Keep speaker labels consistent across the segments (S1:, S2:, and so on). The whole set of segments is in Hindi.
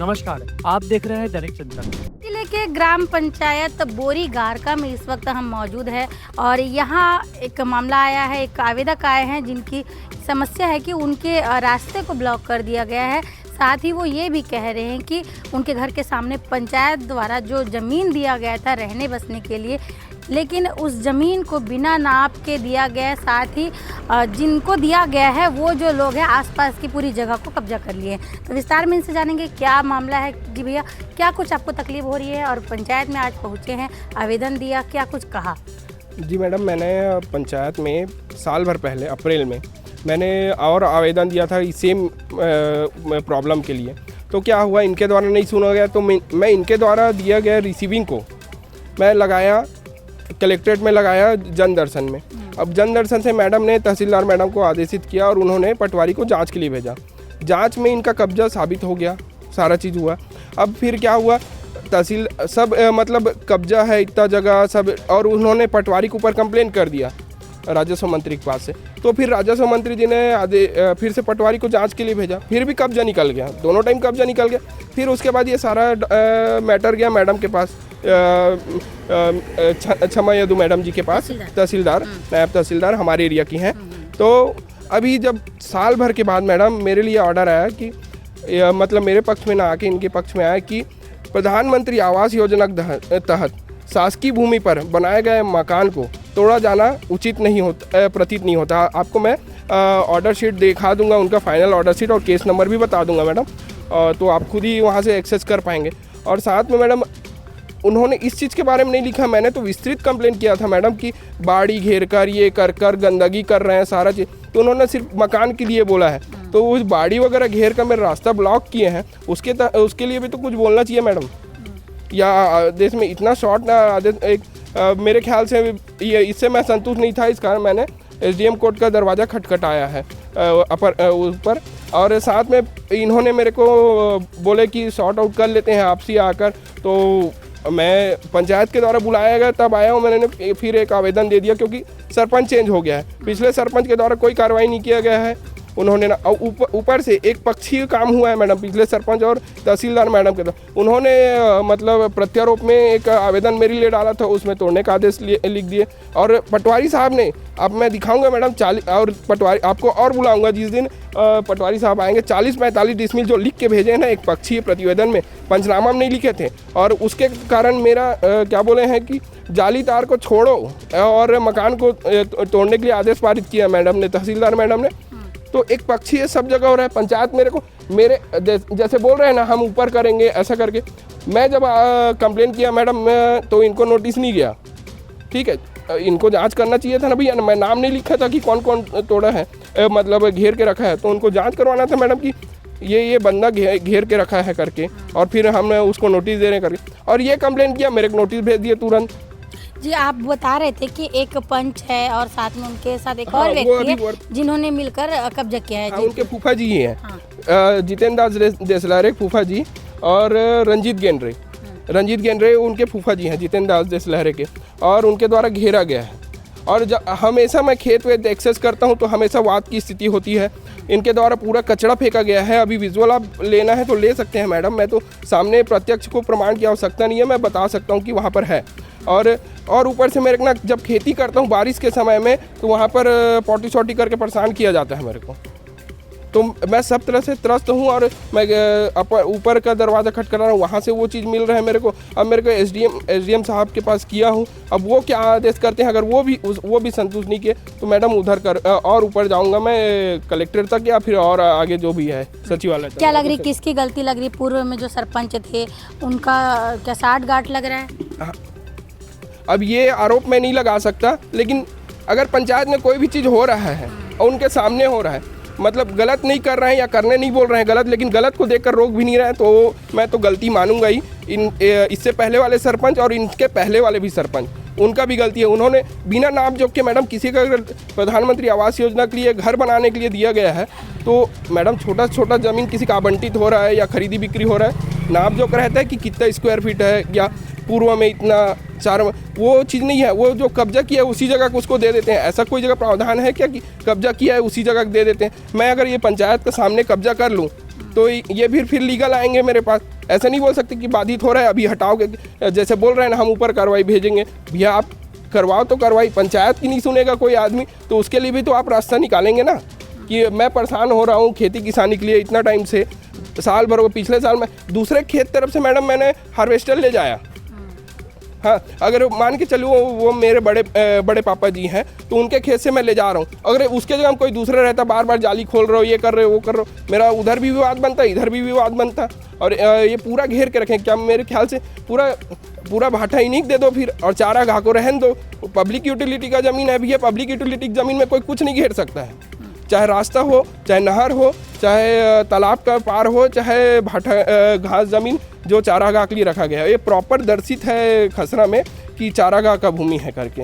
S1: नमस्कार, आप देख रहे हैं दैनिक चिंतन।
S2: जिले के ग्राम पंचायत बोरी गारका में इस वक्त हम मौजूद हैं और यहाँ एक मामला आया है। एक आवेदक आए हैं जिनकी समस्या है कि उनके रास्ते को ब्लॉक कर दिया गया है। साथ ही वो ये भी कह रहे हैं कि उनके घर के सामने पंचायत द्वारा जो ज़मीन दिया गया था रहने बसने के लिए, लेकिन उस ज़मीन को बिना नाप के दिया गया है। साथ ही जिनको दिया गया है वो जो लोग हैं आसपास की पूरी जगह को कब्जा कर लिए हैं। तो विस्तार में इनसे जानेंगे क्या मामला है। जी भैया, क्या कुछ आपको तकलीफ हो रही है और पंचायत में आज पहुँचे हैं, आवेदन दिया, क्या कुछ कहा?
S3: जी मैडम, मैंने पंचायत में साल भर पहले अप्रैल में मैंने और आवेदन दिया था सेम प्रॉब्लम के लिए। तो क्या हुआ, इनके द्वारा नहीं सुना गया तो मैं इनके द्वारा दिया गया रिसीविंग को मैं लगाया कलेक्ट्रेट में, लगाया जन दर्शन में। अब जन दर्शन से मैडम ने तहसीलदार मैडम को आदेशित किया और उन्होंने पटवारी को जांच के लिए भेजा। जांच में इनका कब्जा साबित हो गया, सारा चीज़ हुआ। अब फिर क्या हुआ, तहसील सब मतलब कब्जा है इतना जगह सब, और उन्होंने पटवारी के ऊपर कंप्लेन कर दिया राजस्व मंत्री के पास से। तो फिर राजस्व मंत्री जी ने फिर से पटवारी को जांच के लिए भेजा, फिर भी कब्जा निकल गया, दोनों टाइम कब्जा निकल गया। फिर उसके बाद ये सारा मैटर गया मैडम के पास, क्षमा यदु मैडम जी के पास, तहसीलदार, नायब तहसीलदार हमारे एरिया की हैं। तो अभी जब साल भर के बाद मैडम मेरे लिए ऑर्डर आया कि मतलब मेरे पक्ष में ना आके इनके पक्ष में आया कि प्रधानमंत्री आवास योजना के तहत शासकीय भूमि पर बनाए गए मकान को तोड़ा जाना उचित नहीं होता, प्रतीत नहीं होता। आपको मैं ऑर्डर शीट दिखा दूंगा, उनका फाइनल ऑर्डर शीट और केस नंबर भी बता दूंगा मैडम, तो आप खुद ही वहाँ से एक्सेस कर पाएंगे। और साथ में मैडम उन्होंने इस चीज़ के बारे में नहीं लिखा, मैंने तो विस्तृत कंप्लेंट किया था मैडम कि बाड़ी घेर कर ये कर गंदगी कर रहे हैं सारा चीज़, तो उन्होंने सिर्फ मकान के लिए बोला है। तो उस बाड़ी वगैरह घेर कर मेरा रास्ता ब्लॉक किए हैं, उसके लिए भी तो कुछ बोलना चाहिए मैडम। या आदेश में इतना शॉर्ट ना आदेश एक मेरे ख्याल से ये इससे मैं संतुष्ट नहीं था, इस कारण मैंने SDM कोर्ट का दरवाज़ा खटखटाया है ऊपर। और साथ में इन्होंने मेरे को बोले कि सॉर्ट आउट कर लेते हैं आपसी आकर, तो मैं पंचायत के द्वारा बुलाया गया तब आया हूँ। मैंने फिर एक आवेदन दे दिया क्योंकि सरपंच चेंज हो गया है, पिछले सरपंच के द्वारा कोई कार्रवाई नहीं किया गया है। उन्होंने ना ऊपर से एक पक्षीय काम हुआ है मैडम, पिछले सरपंच और तहसीलदार मैडम के द्वारा उन्होंने मतलब प्रत्यारोप में एक आवेदन मेरे लिए डाला था, उसमें तोड़ने का आदेश लिख दिए। और पटवारी साहब ने, अब मैं दिखाऊंगा मैडम 40, और पटवारी आपको और बुलाऊंगा जिस दिन पटवारी साहब आएंगे, 40-45 डिसमिल जो लिख के भेजे हैं ना एक पक्षीय प्रतिवेदन में, पंचनामा में नहीं लिखे थे। और उसके कारण मेरा क्या बोले हैं कि जाली तार को छोड़ो और मकान को तोड़ने के लिए आदेश पारित किया मैडम ने, तहसीलदार मैडम ने। तो एक पक्षी है सब जगह हो रहा है। पंचायत मेरे जैसे बोल रहे हैं ना हम ऊपर करेंगे ऐसा करके, मैं जब कंप्लेन किया मैडम तो इनको नोटिस नहीं गया। ठीक है, इनको जांच करना चाहिए था ना भैया, मैं नाम नहीं लिखा था कि कौन कौन तोड़ा है, मतलब घेर के रखा है, तो उनको जांच करवाना था मैडम कि ये बंदा घेर के रखा है करके, और फिर हम उसको नोटिस दे रहे करके, और ये कंप्लेन किया, मेरे को नोटिस भेज दिया तुरंत।
S2: जी, आप बता रहे थे कि एक पंच है और साथ में उनके साथ एक और व्यक्ति है जिन्होंने मिलकर कब्जा किया है।
S3: उनके फूफा जी ही हैं, जितेंद्र दास देसलारे फूफा जी, और रंजीत गेंद्रे उनके फूफा जी हैं, जितेंद्र दास देसलहरे के, और उनके द्वारा घेरा गया है। और जब हमेशा मैं खेत वेत एक्सेस करता हूं तो हमेशा वाद की स्थिति होती है। इनके द्वारा पूरा कचरा फेंका गया है। अभी विजुअल आप लेना है तो ले सकते हैं मैडम, मैं तो सामने प्रत्यक्ष को प्रमाण की आवश्यकता नहीं है, मैं बता सकता हूँ कि वहाँ पर है। और ऊपर से मेरे को ना जब खेती करता हूँ बारिश के समय में, तो वहाँ पर पॉटी शॉटी करके परेशान किया जाता है मेरे को, तो मैं सब तरह से त्रस्त हूँ। और मैं ऊपर का दरवाज़ा खटखटा रहा हूँ, वहाँ से वो चीज़ मिल रहा है मेरे को। अब मेरे को SDM साहब के पास किया हूँ, अब वो क्या आदेश करते हैं, अगर वो भी संतुष्ट नहीं किए तो मैडम उधर और ऊपर जाऊँगा मैं कलेक्टर तक, या फिर और आगे जो भी है सचिवालय तक।
S2: क्या लग रही, किसकी गलती लग रही? पूर्व में जो सरपंच थे उनका क्या साठगांठ लग रहा है?
S3: अब ये आरोप मैं नहीं लगा सकता, लेकिन अगर पंचायत में कोई भी चीज़ हो रहा है और उनके सामने हो रहा है, मतलब गलत नहीं कर रहे हैं या करने नहीं बोल रहे हैं गलत, लेकिन गलत को देखकर रोक भी नहीं रहे हैं, तो मैं तो गलती मानूंगा ही। इससे पहले वाले सरपंच और इनके पहले वाले भी सरपंच, उनका भी गलती है। उन्होंने बिना नाप जोख के मैडम, किसी का अगर प्रधानमंत्री आवास योजना के लिए घर बनाने के लिए दिया गया है तो मैडम छोटा ज़मीन किसी का आवंटित हो रहा है या खरीदी बिक्री हो रहा है, नाप जोख रहता है कि कितना स्क्वायर फीट है या पूर्व में इतना चार, वो चीज़ नहीं है। वो जो कब्जा किया है उसी जगह को उसको दे देते हैं। ऐसा कोई जगह प्रावधान है क्या कि कब्जा किया है उसी जगह दे देते हैं? मैं अगर ये पंचायत के सामने कब्जा कर लूँ तो ये फिर लीगल आएंगे मेरे पास। ऐसा नहीं बोल सकते कि बाधित हो रहा है अभी हटाओगे, जैसे बोल रहे हैं ना हम ऊपर कार्रवाई भेजेंगे। भैया आप करवाओ तो कार्रवाई, पंचायत की नहीं सुनेगा कोई आदमी तो उसके लिए भी तो आप रास्ता निकालेंगे ना कि मैं परेशान हो रहा हूँ खेती किसानी के लिए इतना टाइम से, साल भर। वो पिछले साल में दूसरे खेत तरफ से मैडम मैंने हार्वेस्टर ले जाया। हाँ, अगर मान के चलो वो मेरे बड़े पापा जी हैं तो उनके खेत से मैं ले जा रहा हूँ, अगर उसके जगह कोई दूसरा रहता, बार बार जाली खोल रहे हो, ये कर रहे हो, वो कर रहे हो, मेरा उधर भी विवाद बनता, इधर भी विवाद बनता। और ये पूरा घेर के रखें क्या? मेरे ख्याल से पूरा भाटा ही नहीं दे दो फिर, और चारा घाह को रहन दो। पब्लिक यूटिलिटी का ज़मीन है भैया, पब्लिक यूटिलिटी की ज़मीन में कोई कुछ नहीं घेर सकता है, चाहे रास्ता हो, चाहे नहर हो, चाहे तालाब का पार हो, चाहे भाटा घास ज़मीन जो चारागाह के लिए रखा गया है। ये प्रॉपर दर्शित है खसरा में कि चारागाह का भूमि है करके।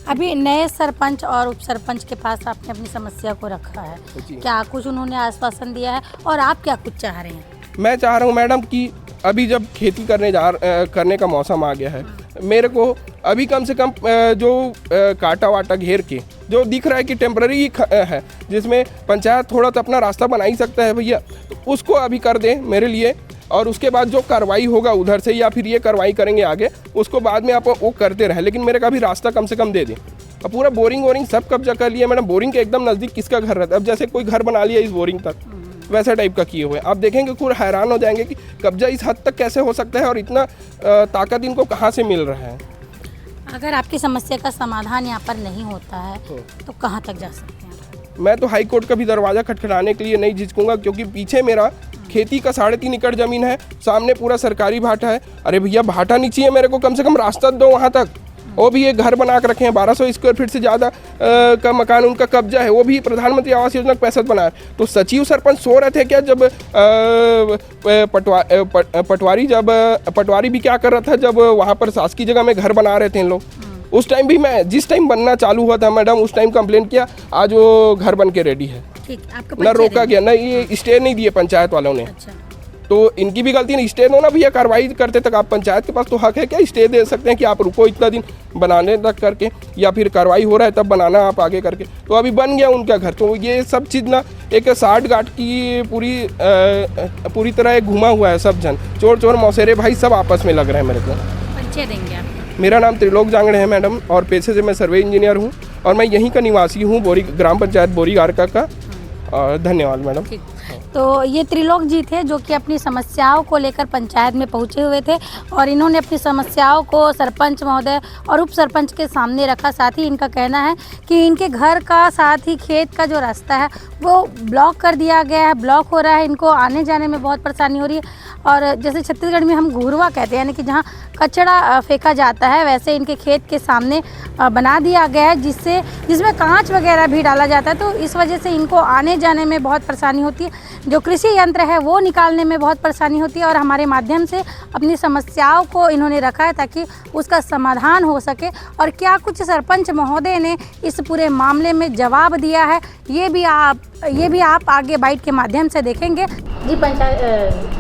S2: अभी नए सरपंच और उप सरपंच के पास आपने अपनी समस्या को रखा है, क्या कुछ उन्होंने आश्वासन दिया है और आप क्या कुछ चाह रहे हैं?
S3: मैं चाह रहा हूँ मैडम कि अभी जब खेती करने का मौसम आ गया है, मेरे को अभी कम से कम जो काटा वाटा घेर के जो दिख रहा है कि टेम्पररी है, जिसमें पंचायत थोड़ा तो अपना रास्ता बना ही सकता है भैया, तो उसको अभी कर दें मेरे लिए। और उसके बाद जो कार्रवाई होगा उधर से या फिर ये कार्रवाई करेंगे आगे, उसको बाद में आप वो करते रहे, लेकिन मेरे का भी रास्ता कम से कम दे दें। अब पूरा बोरिंग सब कब्जा कर लिया मैडम। बोरिंग के एकदम नज़दीक किसका घर रहता है? अब जैसे कोई घर बना लिया इस बोरिंग तक, वैसा टाइप का किए हुए आप देखेंगे, पूरा हैरान हो जाएंगे कि कब्जा इस हद तक कैसे हो सकता है और इतना ताकत इनको कहाँ से मिल रहा है।
S2: अगर आपकी समस्या का समाधान यहाँ पर नहीं होता है तो कहाँ तक जा सकते हैं?
S3: मैं तो हाई कोर्ट का भी दरवाज़ा खटखटाने के लिए नहीं झिझकूंगा, क्योंकि पीछे मेरा खेती का 3.5 एकड़ ज़मीन है, सामने पूरा सरकारी भाटा है। अरे भैया भाटा नहीं चाहिए मेरे को, कम से कम रास्ता दो वहाँ तक। वो भी एक घर बना कर रखे हैं, 1200 स्क्वायर फीट से ज़्यादा का मकान उनका कब्जा है, वो भी प्रधानमंत्री आवास योजना के पैसे बनाए। तो सचिव सरपंच सो रहे थे क्या जब पटवारी भी क्या कर रहा था जब वहाँ पर शासकीय जगह में घर बना रहे थे इन लोग? उस टाइम भी मैं जिस टाइम बनना चालू हुआ था मैडम, उस टाइम कंप्लेन किया, आज वो घर बन के रेडी है।
S2: ठीक, आपका
S3: ना रोका गया, ना ये स्टे नहीं दिए पंचायत वालों ने।
S2: अच्छा।
S3: तो इनकी भी गलती नहीं, स्टे दो ना भैया, कार्रवाई करते तक आप पंचायत के पास तो हक है क्या? स्टे दे सकते हैं कि आप रुको इतना दिन बनाने तक करके, या फिर कार्रवाई हो रहा है तब बनाना आप आगे करके। तो अभी बन गया उनका घर। तो ये सब चीज़ ना एक 60 गांठ की पूरी तरह एक घुमा हुआ है। सब जन चोर मौसेरे भाई सब आपस में लग रहे हैं मेरे को।
S2: परिचय देंगे आप?
S3: मेरा नाम त्रिलोक जांगड़े है मैडम, और पेशे से मैं सर्वे इंजीनियर हूँ, और मैं यहीं का निवासी हूँ, ग्राम पंचायत बोरीगारका का। और धन्यवाद मैडम।
S2: तो ये त्रिलोक जी थे जो कि अपनी समस्याओं को लेकर पंचायत में पहुंचे हुए थे, और इन्होंने अपनी समस्याओं को सरपंच महोदय और उप सरपंच के सामने रखा। साथ ही इनका कहना है कि इनके घर का साथ ही खेत का जो रास्ता है वो ब्लॉक कर दिया गया है, ब्लॉक हो रहा है, इनको आने जाने में बहुत परेशानी हो रही है। और जैसे छत्तीसगढ़ में हम घूरवा कहते हैं, यानी कि जहाँ कचरा फेंका जाता है, वैसे इनके खेत के सामने बना दिया गया है, जिसमें कांच वगैरह भी डाला जाता है। तो इस वजह से इनको आने जाने में बहुत परेशानी होती है, जो कृषि यंत्र है वो निकालने में बहुत परेशानी होती है। और हमारे माध्यम से अपनी समस्याओं को इन्होंने रखा है ताकि उसका समाधान हो सके। और क्या कुछ सरपंच महोदय ने इस पूरे मामले में जवाब दिया है, ये भी आप आगे बाइट के माध्यम से देखेंगे।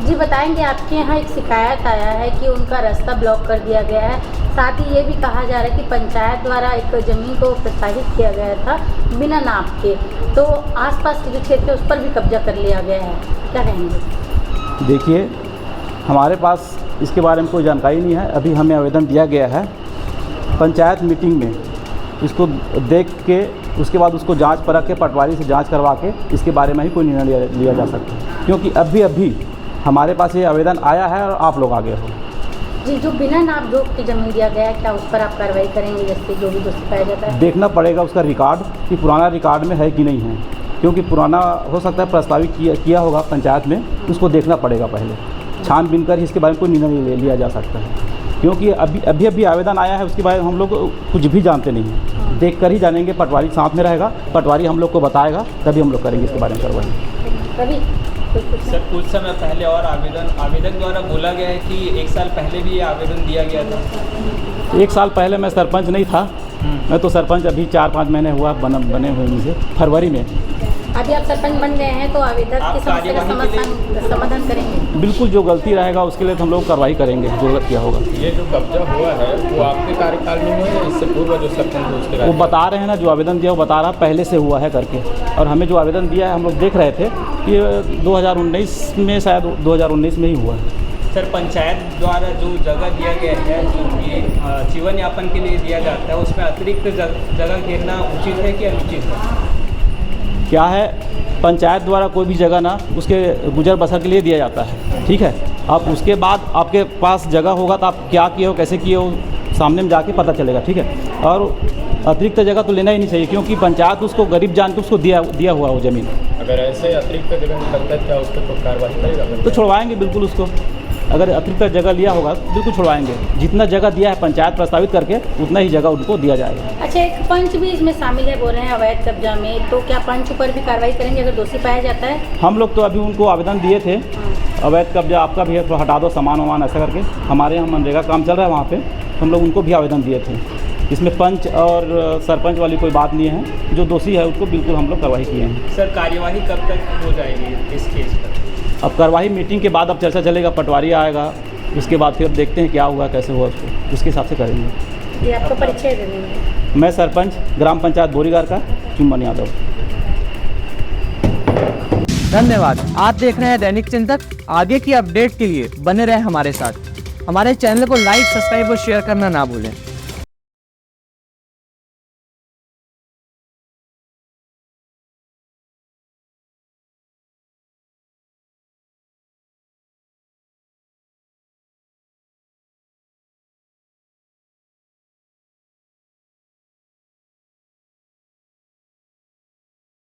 S2: जी बताएंगे, आपके यहाँ एक शिकायत आया है कि उनका रास्ता ब्लॉक कर दिया गया है, साथ ही ये भी कहा जा रहा है कि पंचायत द्वारा एक ज़मीन को प्रस्तावित किया गया था बिना नाप के, तो आसपास के जो क्षेत्र है उस पर भी कब्जा कर लिया गया है, क्या कहेंगे?
S4: देखिए, हमारे पास इसके बारे में कोई जानकारी नहीं है। अभी हमें आवेदन दिया गया है, पंचायत मीटिंग में इसको देख के उसके बाद उसको जांच परख के पटवारी से जांच करवा के इसके बारे में ही कोई निर्णय लिया जा सकता है, क्योंकि अभी हमारे पास ये आवेदन आया है और आप लोग आगे हो।
S2: जी, जो बिना नाप जोख की जमीन दिया गया है, क्या उस पर आप कार्रवाई करेंगे? जैसे जो भी दोषी पाया जाता है,
S4: देखना पड़ेगा उसका रिकॉर्ड कि पुराना रिकॉर्ड में है कि नहीं है, क्योंकि पुराना हो सकता है प्रस्तावित किया होगा पंचायत में, उसको देखना पड़ेगा पहले, छानबीन कर इसके बारे में कोई निर्णय लिया जा सकता है। क्योंकि अभी आवेदन आया है, उसके बारे में हम लोग कुछ भी जानते नहीं हैं, देख कर ही जानेंगे। पटवारी साथ में रहेगा, पटवारी हम लोग को बताएगा, तभी हम लोग करेंगे इसके बारे में कार्रवाई।
S5: सर, कुछ समय पहले और आवेदक द्वारा बोला गया है कि 1 साल पहले भी ये आवेदन दिया गया था।
S4: 1 साल पहले मैं सरपंच नहीं था, मैं तो सरपंच अभी 4-5 महीने हुआ बने हुए मुझे, फरवरी में
S2: अभी आप सरपंच बन गए हैं तो आवेदक
S5: आप
S2: की समस्या का
S5: कार्यवाही
S2: समाधान करेंगे।
S4: बिल्कुल, जो गलती रहेगा उसके लिए तो हम लोग कार्रवाई करेंगे, जो गलत किया होगा।
S6: ये जो कब्जा हुआ है वो आपके कार्यकाल में हुआ है या इससे पूर्व जो सरपंच थे उसके
S4: वो बता रहे हैं ना, जो आवेदन दिया वो बता रहा पहले से हुआ है करके, और हमें जो आवेदन दिया है हम लोग देख रहे थे कि 2019 में, शायद 2019 में ही हुआ है।
S5: सर, पंचायत द्वारा जो जगह दिया गया है जो कि जीवन यापन के लिए दिया जाता है, उसमें अतिरिक्त जगह घेरना उचित है कि अनुचित है?
S4: क्या है, पंचायत द्वारा कोई भी जगह ना उसके गुजर बसर के लिए दिया जाता है, ठीक है। अब उसके बाद आपके पास जगह होगा तो आप क्या किए हो, कैसे किए हो, सामने में जाके पता चलेगा, ठीक है। और अतिरिक्त जगह तो लेना ही नहीं चाहिए, क्योंकि पंचायत उसको गरीब जान के उसको दिया हुआ वो ज़मीन।
S6: अगर ऐसे अतिरिक्त जगह निकलता है क्या उस पर तो कार्रवाई करेगा?
S4: तो छुड़वाएंगे बिल्कुल उसको। अगर अतिरिक्त जगह लिया होगा तो बिल्कुल छुड़वाएंगे। जितना जगह दिया है पंचायत प्रस्तावित करके उतना ही जगह उनको दिया जाएगा।
S2: अच्छा, एक पंच भी इसमें शामिल है बोल रहे हैं अवैध कब्जा में, तो क्या पंच पर भी कार्रवाई करेंगे अगर दोषी पाया जाता है?
S4: हम लोग तो अभी उनको आवेदन दिए थे, अवैध कब्जा आपका भी है तो हटा दो, सामान वामान ऐसा करके। हमारे यहाँ मनरेगा काम चल रहा है वहाँ पे, हम लोग उनको भी आवेदन दिए थे। इसमें पंच और सरपंच वाली कोई बात नहीं है, जो दोषी है उसको बिल्कुल हम लोग कार्रवाई किए हैं।
S5: सर, कार्यवाही कब तक हो जाएगी इस केस पर?
S4: अब कार्रवाई मीटिंग के बाद अब चर्चा चलेगा, पटवारी आएगा, उसके बाद फिर देखते हैं क्या हुआ कैसे हुआ, उसको उसके हिसाब से करेंगे।
S2: ये आपको परिचय दे देंगे।
S4: मैं सरपंच ग्राम पंचायत बोरीगार का चुम्बन यादव।
S1: धन्यवाद। आप देख रहे हैं दैनिक चिंतक। आगे की अपडेट के लिए बने रहें हमारे साथ। हमारे चैनल को लाइक, सब्सक्राइब और शेयर करना ना भूलें।